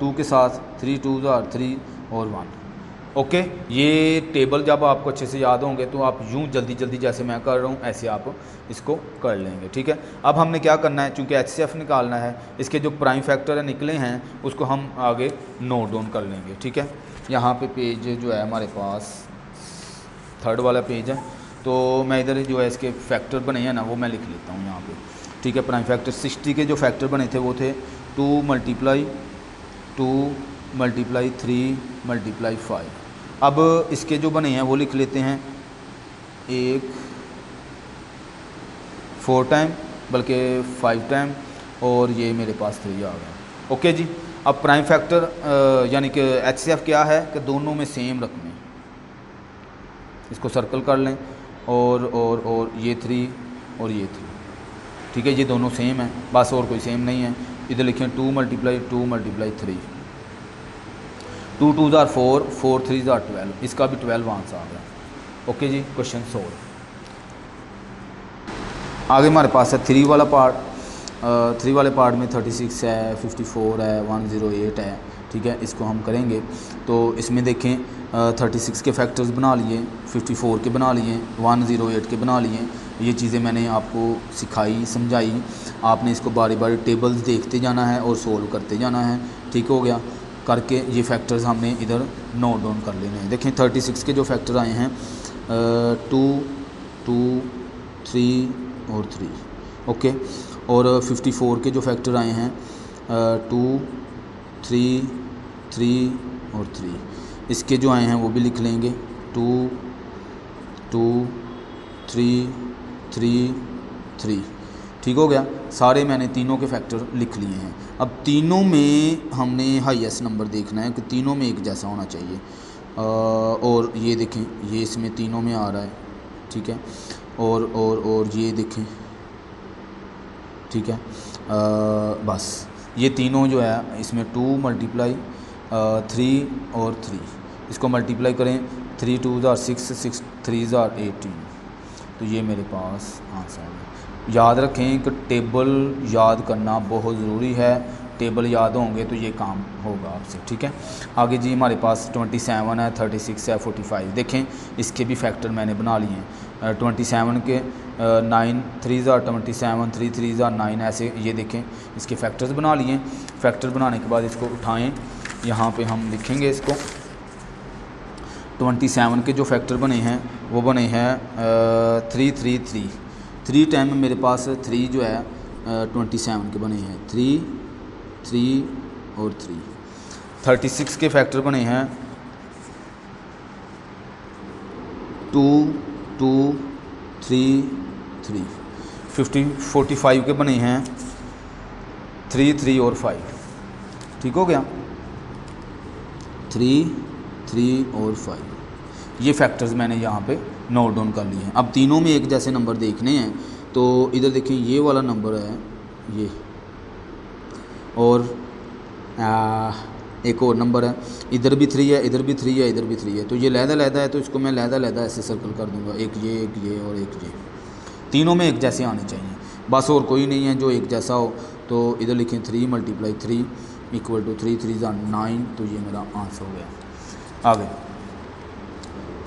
2 के साथ 3 2 3 और 1। ओके, ये टेबल जब आपको अच्छे से याद होंगे तो आप यूँ जल्दी जल्दी जैसे मैं कर रहा हूँ ऐसे आप इसको कर लेंगे, ठीक है। अब हमने क्या करना है, चूँकि HCF निकालना है, इसके जो प्राइम फैक्टर है निकले हैं उसको हम आगे नोट डाउन कर लेंगे, ठीक है। यहाँ पे पेज जो है हमारे पास 3rd वाला पेज है, तो मैं इधर जो है इसके फैक्टर बने हैं ना वो मैं लिख लेता हूँ यहाँ पे, ठीक है। प्राइम फैक्टर 60 के जो फैक्टर बने थे वो थे 2 × 2 × 3 × 5। अब इसके जो बने हैं वो लिख लेते हैं, एक 4 टाइम बल्कि 5 टाइम और ये मेरे पास 3 आ गया। ओके जी। अब प्राइम फैक्टर यानी कि HCF क्या है कि दोनों में सेम रकमें, इसको सर्कल कर लें और ये 3 और ये 3, ठीक है, ये दोनों सेम है, बस और कोई सेम नहीं है। इधर लिखें 2 × 2 × 3, 2 2 4, 4 3 12, इसका भी 12 आंसर आ गया। ओके जी, क्वेश्चन सोल्व। आगे हमारे पास है 3 वाला पार्ट। 3 वाले पार्ट में 36 है, 54 है, 108 है, ठीक है, इसको हम करेंगे। तो इसमें देखें 36 के फैक्टर्स बना लिए, 54 के बना लिए, 108 के बना लिए। ये चीज़ें मैंने आपको सिखाई समझाई, आपने इसको बारी बारी टेबल्स देखते जाना है और सोल्व करते जाना है, ठीक हो गया। करके ये फैक्टर्स हमने इधर नोट डाउन कर लेने हैं। देखें 36 के जो फैक्टर आए हैं 2 2 3 और 3 ओके। और 54 के जो फैक्टर आए हैं 2 3 3 और 3। इसके जो आए हैं वो भी लिख लेंगे 2 2 3 3 3। ठीक हो गया। सारे मैंने तीनों के फैक्टर लिख लिए हैं। अब तीनों में हमने हाईएस्ट नंबर देखना है कि तीनों में एक जैसा होना चाहिए। और ये देखें ये इसमें तीनों में आ रहा है, ठीक है। और ये देखें, ठीक है। बस ये तीनों जो है इसमें 2 × 3 और 3, इसको मल्टीप्लाई करें 3 2 6 6 3 18। तो ये मेरे पास आंसर है। याद रखें कि टेबल याद करना बहुत ज़रूरी है। टेबल याद होंगे तो ये काम होगा आपसे, ठीक है। आगे जी हमारे पास 27 है, 36 है, 45। देखें इसके भी फैक्टर मैंने बना लिए हैं। 27 के 9 3 27, 3 3 9, ऐसे ये देखें इसके फैक्टर्स बना लिए। फैक्टर बनाने के बाद इसको उठाएं, यहाँ पे हम लिखेंगे इसको। 27 के जो फैक्टर बने हैं वो बने हैं 3 3 3। 3 टाइम मेरे पास 3 जो है 27 के बने हैं 3 3 और 3। 36 के फैक्टर बने हैं 2 2 3 3। 45 के बने हैं 3 3 और 5। ठीक हो गया, 3 3 और 5। ये फैक्टर्स मैंने यहाँ पे नोट डाउन कर लिए हैं। अब तीनों में एक जैसे नंबर देखने हैं तो इधर देखिए ये वाला नंबर है ये, और एक और नंबर है, इधर भी 3 है, इधर भी 3 है, इधर भी 3 है। तो ये लहदा है, तो इसको मैं लहदा ऐसे सर्कल कर दूंगा, एक ये और एक ये। तीनों में एक जैसे आने चाहिए बस, और कोई नहीं है जो एक जैसा हो। तो इधर लिखें 3 × 3 = 3 3 9। तो ये मेरा आंसर हो गया। आगे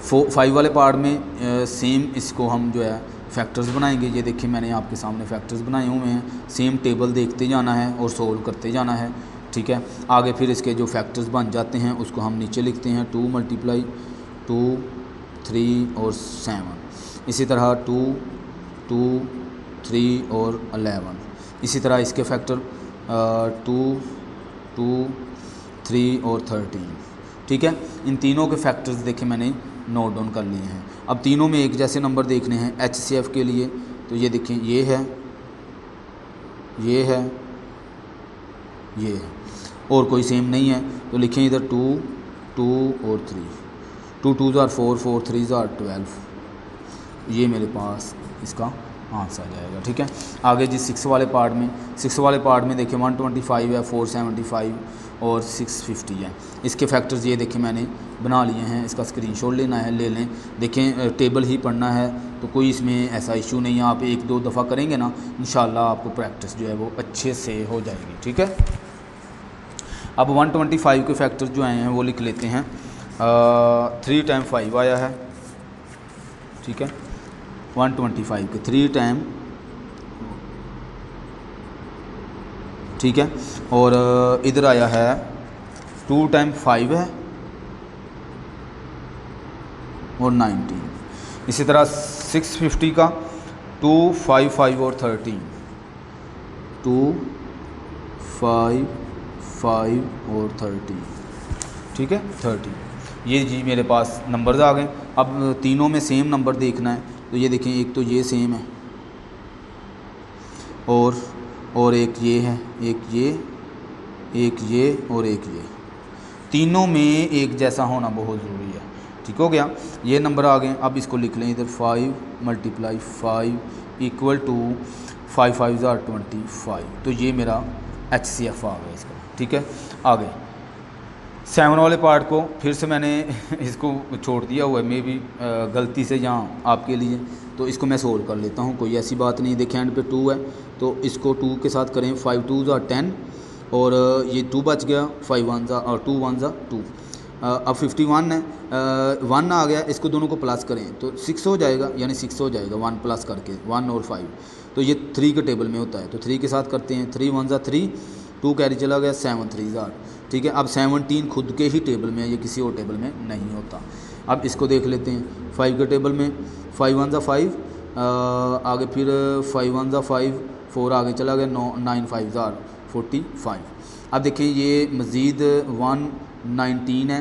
5 वाले पार्ट में सेम इसको हम जो है फैक्टर्स बनाएंगे। ये देखिए मैंने आपके सामने फैक्टर्स बनाए हुए हैं। सेम टेबल देखते जाना है और सोल्व करते जाना है, ठीक है। आगे फिर इसके जो फैक्टर्स बन जाते हैं उसको हम नीचे लिखते हैं 2 × 2 3 और 7। इसी तरह 2 2 3 और 11। इसी तरह इसके फैक्टर 2 2 3 और 13, ठीक है। इन तीनों के फैक्टर्स देखे मैंने नोट डाउन कर लिए हैं। अब तीनों में एक जैसे नंबर देखने हैं HCF के लिए। तो ये देखें ये है, ये है, ये है, और कोई सेम नहीं है। तो लिखें इधर 2 2 और 3। 2 2 4 4 3 12। ये मेरे पास इसका आंसर आ जाएगा, ठीक है। आगे जी 6 वाले पार्ट में, 6 वाले पार्ट में देखिए 125 है, 475 और 650 है। इसके फैक्टर्स ये देखें मैंने बना लिए हैं। इसका स्क्रीनशॉट लेना है ले लें। देखें टेबल ही पढ़ना है तो कोई इसमें ऐसा इशू नहीं है। आप 1-2 दफ़ा करेंगे ना, इंशाल्लाह आपको प्रैक्टिस जो है वो अच्छे से हो जाएगी, ठीक है। अब 125 के फैक्टर्स जो आए हैं वो लिख लेते हैं। 3 टाइम 5 आया है, ठीक है। 125 के 3 टाइम, ठीक है। और इधर आया है 2 टाइम 5 है और 19। इसी तरह 650 का 2 5 5 और 13। 2 5 5 और 13, ठीक है 30। ये जी मेरे पास नंबर्स आ गए। अब तीनों में सेम नंबर देखना है। तो ये देखें एक तो ये सेम है और एक ये है, एक ये और एक ये। तीनों में एक जैसा होना बहुत ज़रूरी है, ठीक हो गया। ये नंबर आ गए। अब इसको लिख लें इधर 5 × 5 = 5 5 25। तो ये मेरा HCF आ गया इसका, ठीक है। आगे 7 वाले पार्ट को फिर से मैंने इसको छोड़ दिया हुआ है, मे भी गलती से यहाँ आपके लिए। तो इसको मैं सोल्व कर लेता हूँ, कोई ऐसी बात नहीं। देखिए एंड पे 2 है तो इसको 2 के साथ करें। 5 2 10 और ये 2 बच गया, 5 1 और 2 1 2। अब 51 है, 1 आ गया, इसको दोनों को प्लस करें तो 6 हो जाएगा, यानी 6 हो जाएगा 1 प्लस करके 1 और 5। तो ये 3 के टेबल में होता है। तो 3 के साथ करते हैं। 3 1 3, 2 कैरी चला गया, 7 3 ठीक है। अब 17 खुद के ही टेबल में है, ये किसी और टेबल में नहीं होता। अब इसको देख लेते हैं 5 के टेबल में। 5 1 5, आगे फिर 5 1 5, 4 आगे चला गया, 9 5 45। अब देखिए ये मज़ीद 119 है,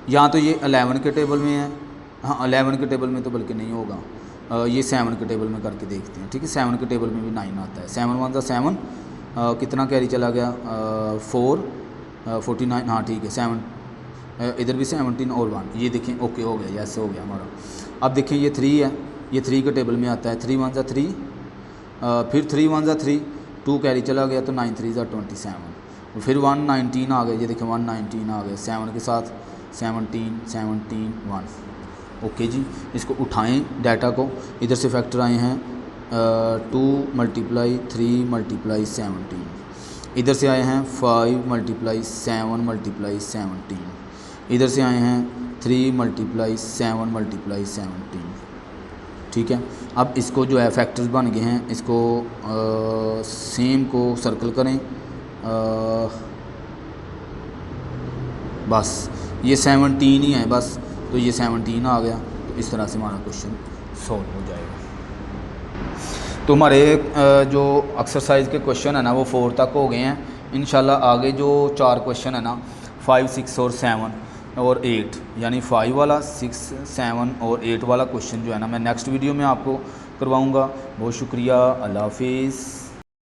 यहाँ तो ये 11 के टेबल में है। हाँ 11 के टेबल में तो बल्कि नहीं होगा, ये 7 के टेबल में करके देखते हैं, ठीक है। 7 के टेबल में भी 9 आता है। 7 1 7, कितना कैरी चला गया, 4 49। हाँ ठीक है, 7 इधर भी 17 और 1, ये देखें ओके हो गया, यस हो गया हमारा। अब देखें ये 3 है, ये 3 के टेबल में आता है। 3 1 3, फिर 3 1 3, 2 कैरी चला गया तो 9 3 27, फिर 119 आ गया, ये देखें 119 आ गया 7 के साथ, 17 17 1। ओके जी, इसको उठाएं डाटा को। इधर से फैक्टर आए हैं 2 × 3 × 17, इधर से आए हैं 5 × 7 × 17, इधर से आए हैं 3 × 7 × 17, ठीक है। अब इसको जो है फैक्टर्स बन गए हैं, इसको सेम को सर्कल करें, बस ये 17 ही है बस, तो ये 17 आ गया। तो इस तरह से हमारा क्वेश्चन सॉल्व हो जाएगा। तो हमारे जो एक्सरसाइज के क्वेश्चन है ना वो 4 तक हो गए हैं। इंशाल्लाह आगे जो 4 क्वेश्चन है ना 5 6 और 7 और 8, यानी 5 वाला 6 7 और 8 वाला क्वेश्चन जो है ना मैं नेक्स्ट वीडियो में आपको करवाऊँगा। बहुत शुक्रिया, अल्लाह हाफिज़।